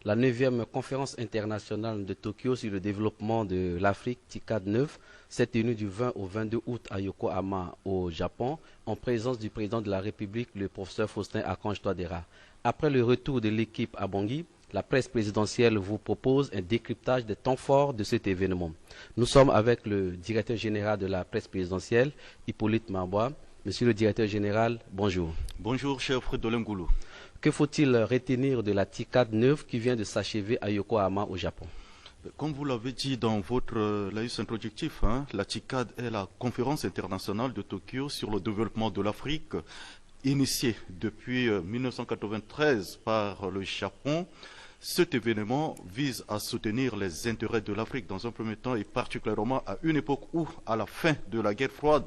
La 9e conférence internationale de Tokyo sur le développement de l'Afrique, TICAD 9, s'est tenue du 20 au 22 août à Yokohama, au Japon, en présence du président de la République, le professeur Faustin Archange Touadéra. Après le retour de l'équipe à Bangui, la presse présidentielle vous propose un décryptage des temps forts de cet événement. Nous sommes avec le directeur général de la presse présidentielle, Hippolyte Marbois. Monsieur le directeur général, bonjour. Bonjour, cher Frédolin Goulou. Que faut-il retenir de la TICAD 9 qui vient de s'achever à Yokohama, au Japon? Comme vous l'avez dit dans votre laïus introductif, la TICAD est la conférence internationale de Tokyo sur le développement de l'Afrique, initiée depuis 1993 par le Japon. Cet événement vise à soutenir les intérêts de l'Afrique dans un premier temps et particulièrement à une époque où, à la fin de la guerre froide,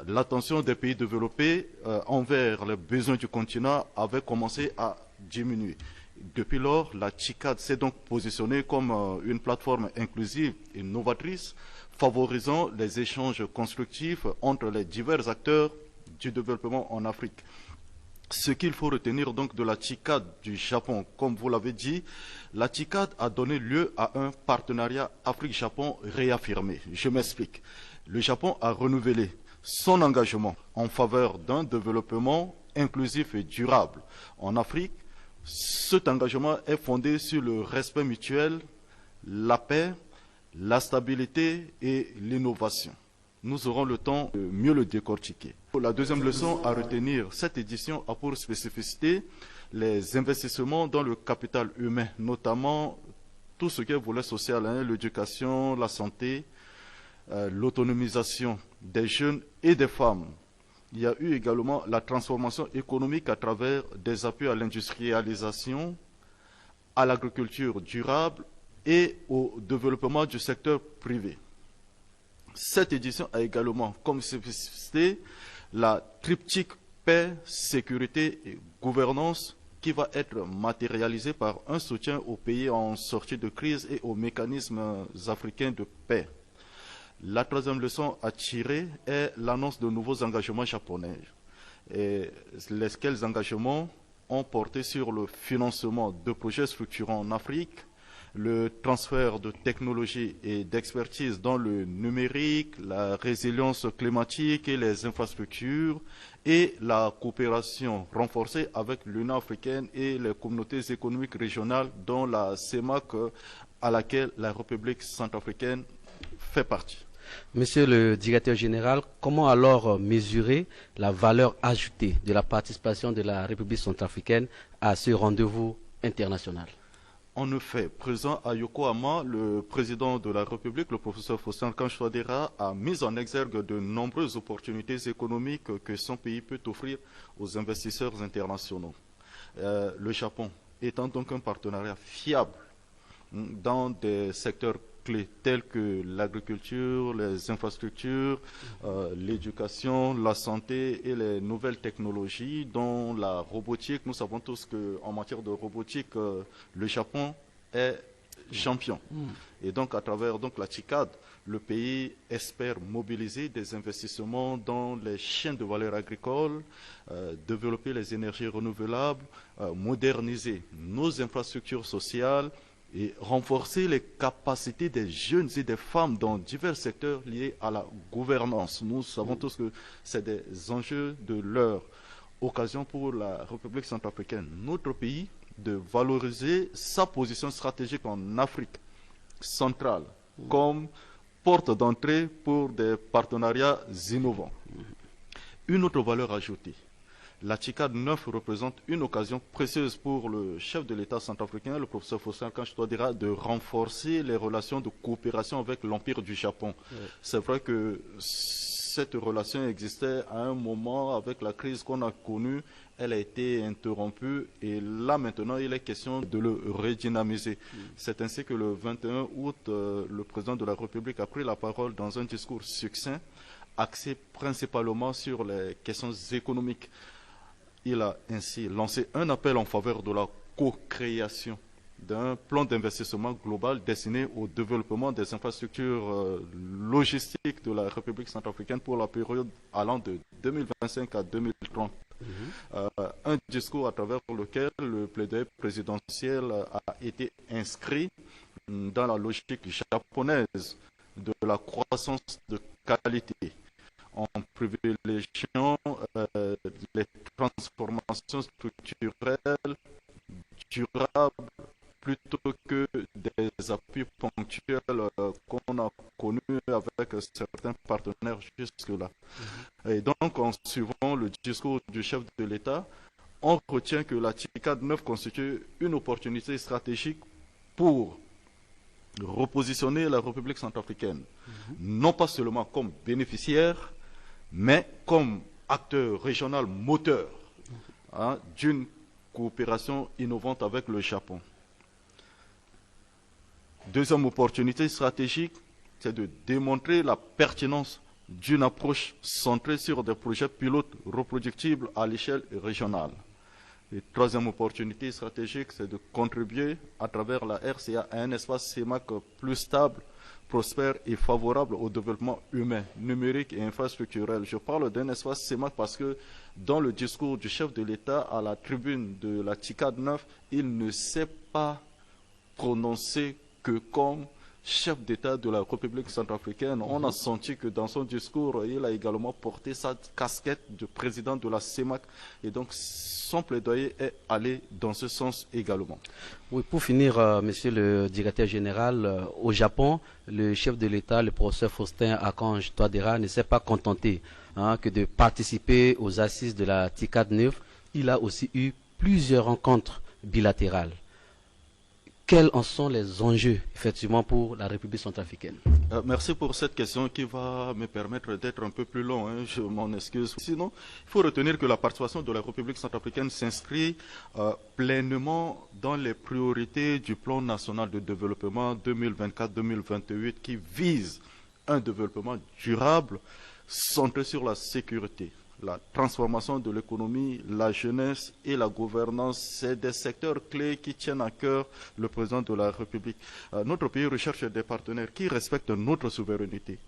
l'attention des pays développés envers les besoins du continent avait commencé à diminuer. Depuis lors, la TICAD s'est donc positionnée comme une plateforme inclusive et novatrice, favorisant les échanges constructifs entre les divers acteurs du développement en Afrique. Ce qu'il faut retenir donc de la TICAD du Japon, comme vous l'avez dit, la TICAD a donné lieu à un partenariat Afrique-Japon réaffirmé. Je m'explique. Le Japon a renouvelé son engagement en faveur d'un développement inclusif et durable en Afrique. Cet engagement est fondé sur le respect mutuel, la paix, la stabilité et l'innovation. Nous aurons le temps de mieux le décortiquer. La deuxième leçon à retenir, cette édition a pour spécificité les investissements dans le capital humain, notamment tout ce qui est volet social, l'éducation, la santé, l'autonomisation des jeunes et des femmes. Il y a eu également la transformation économique à travers des appuis à l'industrialisation, à l'agriculture durable et au développement du secteur privé. Cette édition a également comme spécificité la triptyque paix, sécurité et gouvernance qui va être matérialisée par un soutien aux pays en sortie de crise et aux mécanismes africains de paix. La troisième leçon à tirer est l'annonce de nouveaux engagements japonais, lesquels engagements ont porté sur le financement de projets structurants en Afrique, le transfert de technologies et d'expertise dans le numérique, la résilience climatique et les infrastructures, et la coopération renforcée avec l'Union africaine et les communautés économiques régionales, dont la CEMAC, à laquelle la République centrafricaine fait partie. Monsieur le directeur général, comment alors mesurer la valeur ajoutée de la participation de la République centrafricaine à ce rendez-vous international? En effet, présent à Yokohama, le président de la République, le professeur Faustin Archange Touadéra, a mis en exergue de nombreuses opportunités économiques que son pays peut offrir aux investisseurs internationaux. Le Japon étant donc un partenariat fiable dans des secteurs clés tels que l'agriculture, les infrastructures, l'éducation, la santé et les nouvelles technologies, dont la robotique. Nous savons tous qu'en matière de robotique, le Japon est champion. Et donc, à travers la TICAD, le pays espère mobiliser des investissements dans les chaînes de valeur agricole, développer les énergies renouvelables, moderniser nos infrastructures sociales, et renforcer les capacités des jeunes et des femmes dans divers secteurs liés à la gouvernance. Nous savons tous que c'est des enjeux de l'heure. Occasion pour la République centrafricaine, notre pays, de valoriser sa position stratégique en Afrique centrale comme porte d'entrée pour des partenariats innovants. Une autre valeur ajoutée. La TICAD 9 représente une occasion précieuse pour le chef de l'État centrafricain, le professeur Faustin Archange Touadéra, de renforcer les relations de coopération avec l'Empire du Japon. Oui. C'est vrai que cette relation existait à un moment avec la crise qu'on a connue. Elle a été interrompue et là maintenant il est question de le redynamiser. C'est ainsi que le 21 août, le président de la République a pris la parole dans un discours succinct, axé principalement sur les questions économiques. Il a ainsi lancé un appel en faveur de la co-création d'un plan d'investissement global destiné au développement des infrastructures logistiques de la République centrafricaine pour la période allant de 2025 à 2030. Un discours à travers lequel le plaidoyer présidentiel a été inscrit dans la logique japonaise de la croissance de qualité, en privilégiant les transformations structurelles durables plutôt que des appuis ponctuels qu'on a connus avec certains partenaires jusque-là. Et donc, en suivant le discours du chef de l'État, on retient que la TICAD 9 constitue une opportunité stratégique pour repositionner la République centrafricaine, non pas seulement comme bénéficiaire, mais comme acteur régional moteur d'une coopération innovante avec le Japon. Deuxième opportunité stratégique, c'est de démontrer la pertinence d'une approche centrée sur des projets pilotes reproductibles à l'échelle régionale. Et troisième opportunité stratégique, c'est de contribuer à travers la RCA à un espace CEMAC plus stable, prospère et favorable au développement humain, numérique et infrastructurel. Je parle d'un espace CEMAC parce que dans le discours du chef de l'État à la tribune de la TICAD 9, il ne s'est pas prononcé que comme chef d'État de la République centrafricaine. On a senti que dans son discours, il a également porté sa casquette de président de la CEMAC et donc son plaidoyer est allé dans ce sens également. Oui, pour finir, monsieur le directeur général, au Japon, le chef de l'État, le professeur Faustin Archange Touadéra, ne s'est pas contenté que de participer aux assises de la TICAD 9. Il a aussi eu plusieurs rencontres bilatérales. Quels en sont les enjeux, effectivement, pour la République centrafricaine? Merci pour cette question qui va me permettre d'être un peu plus long. Je m'en excuse. Sinon, il faut retenir que la participation de la République centrafricaine s'inscrit pleinement dans les priorités du plan national de développement 2024-2028 qui vise un développement durable centré sur la sécurité, la transformation de l'économie, la jeunesse et la gouvernance, c'est des secteurs clés qui tiennent à cœur le président de la République. Notre pays recherche des partenaires qui respectent notre souveraineté,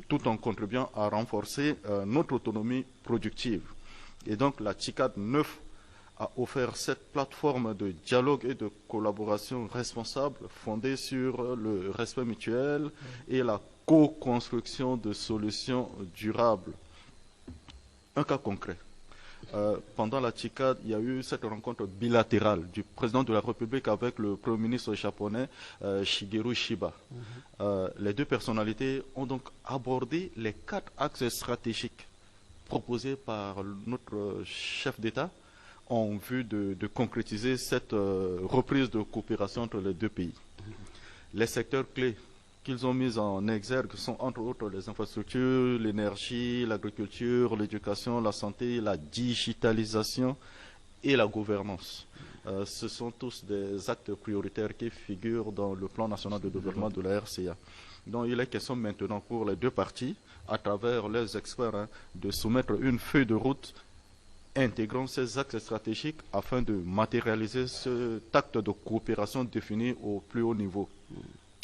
tout en contribuant à renforcer notre autonomie productive. Et donc la TICAD 9 a offert cette plateforme de dialogue et de collaboration responsable fondée sur le respect mutuel et la co-construction de solutions durables. Un cas concret. Pendant la TICAD, il y a eu cette rencontre bilatérale du président de la République avec le Premier ministre japonais Shigeru Shiba. Les deux personnalités ont donc abordé les 4 axes stratégiques proposés par notre chef d'État en vue de concrétiser cette reprise de coopération entre les deux pays. Les secteurs clés qu'ils ont mis en exergue sont entre autres les infrastructures, l'énergie, l'agriculture, l'éducation, la santé, la digitalisation et la gouvernance. Ce sont tous des actes prioritaires qui figurent dans le plan national de développement de la RCA. Donc il est question maintenant pour les deux parties, à travers les experts, de soumettre une feuille de route intégrant ces axes stratégiques afin de matérialiser cet acte de coopération défini au plus haut niveau.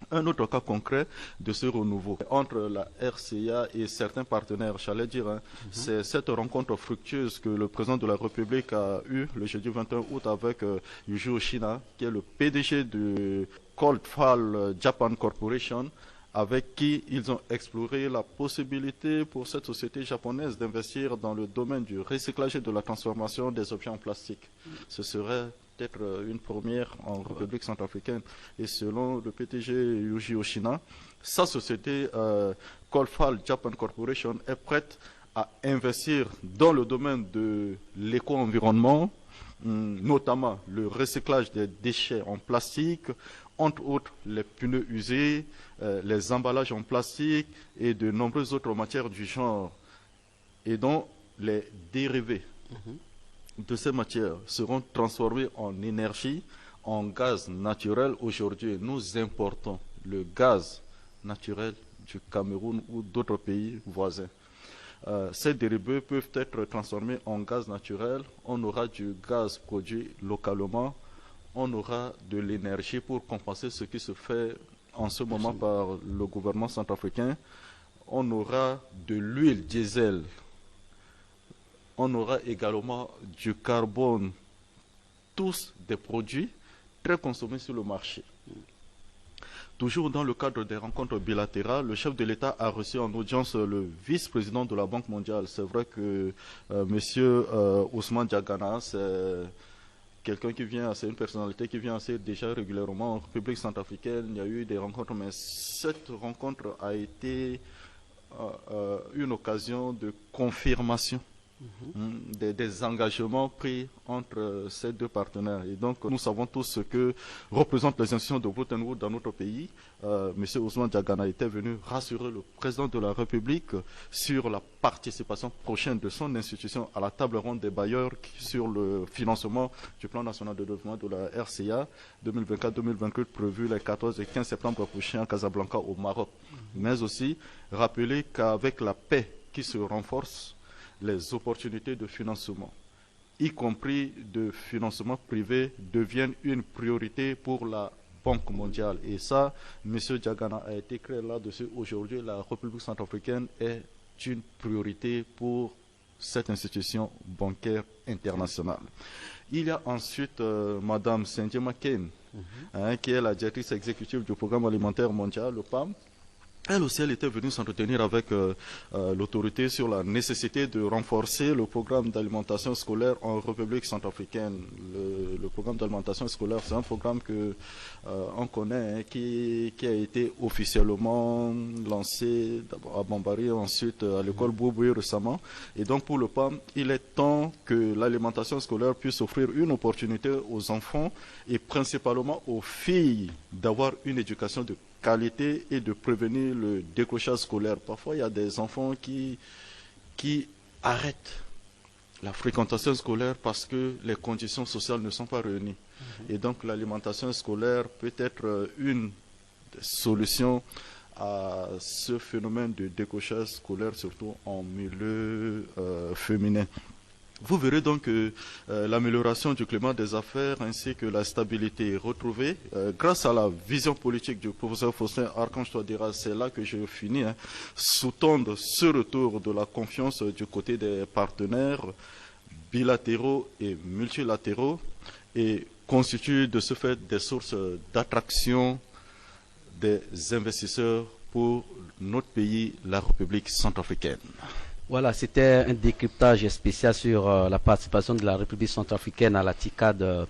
Un autre cas concret de ce renouveau entre la RCA et certains partenaires, j'allais dire, c'est cette rencontre fructueuse que le président de la République a eue le jeudi 21 août avec Yuji Oshina, qui est le PDG de Coldfall Japan Corporation, avec qui ils ont exploré la possibilité pour cette société japonaise d'investir dans le domaine du recyclage et de la transformation des objets en plastique. Ce serait peut-être une première en République centrafricaine. Et selon le PDG Yuji Oshina, sa société Coldfall Japan Corporation est prête à investir dans le domaine de l'éco-environnement, notamment le recyclage des déchets en plastique, entre autres les pneus usés, les emballages en plastique et de nombreuses autres matières du genre, et dont les dérivés de ces matières seront transformés en énergie, en gaz naturel. Aujourd'hui, nous importons le gaz naturel du Cameroun ou d'autres pays voisins. Ces dérivés peuvent être transformés en gaz naturel. On aura du gaz produit localement. On aura de l'énergie pour compenser ce qui se fait en ce moment par le gouvernement centrafricain. On aura de l'huile diesel. on aura également du carbone, tous des produits très consommés sur le marché. Toujours dans le cadre des rencontres bilatérales, le chef de l'État a reçu en audience le vice-président de la Banque mondiale. C'est vrai que M. Ousmane Diagana, c'est quelqu'un qui vient, c'est une personnalité qui vient assez déjà régulièrement en République centrafricaine. Il y a eu des rencontres, mais cette rencontre a été une occasion de confirmation des engagements pris entre ces deux partenaires. Et donc, nous savons tous ce que représentent les institutions de Bretton Woods dans notre pays. M. Ousmane Diagana était venu rassurer le président de la République sur la participation prochaine de son institution à la table ronde des bailleurs sur le financement du plan national de développement de la RCA 2024-2028 prévu les 14 et 15 septembre prochains à Casablanca au Maroc. Mais aussi rappeler qu'avec la paix qui se renforce, les opportunités de financement, y compris de financement privé, deviennent une priorité pour la Banque mondiale. Et ça, M. Diagana a été clair là-dessus. Aujourd'hui, la République centrafricaine est une priorité pour cette institution bancaire internationale. Il y a ensuite Mme Cindy McCain, qui est la directrice exécutive du Programme alimentaire mondial, le PAM. Elle aussi, elle était venue s'entretenir avec l'autorité sur la nécessité de renforcer le programme d'alimentation scolaire en République centrafricaine. Le programme d'alimentation scolaire, c'est un programme que on connaît, qui a été officiellement lancé d'abord à Bambari, ensuite à l'école Bouboué récemment. Et donc pour le PAM, il est temps que l'alimentation scolaire puisse offrir une opportunité aux enfants et principalement aux filles d'avoir une éducation de qualité et de prévenir le décrochage scolaire. Parfois, il y a des enfants qui arrêtent la fréquentation scolaire parce que les conditions sociales ne sont pas réunies. Et donc, l'alimentation scolaire peut être une solution à ce phénomène de décrochage scolaire, surtout en milieu féminin. Vous verrez donc que l'amélioration du climat des affaires ainsi que la stabilité retrouvée, grâce à la vision politique du professeur Faustin Archange Touadéra, c'est là que je finis, sous-tendent ce retour de la confiance du côté des partenaires bilatéraux et multilatéraux et constituent de ce fait des sources d'attraction des investisseurs pour notre pays, la République centrafricaine. Voilà, c'était un décryptage spécial sur la participation de la République centrafricaine à la TICAD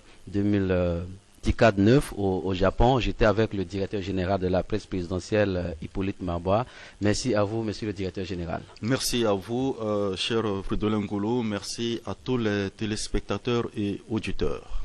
9 au Japon. J'étais avec le directeur général de la presse présidentielle, Hippolyte Marbois. Merci à vous, monsieur le directeur général. Merci à vous, cher Fridolin Ngolo. Merci à tous les téléspectateurs et auditeurs.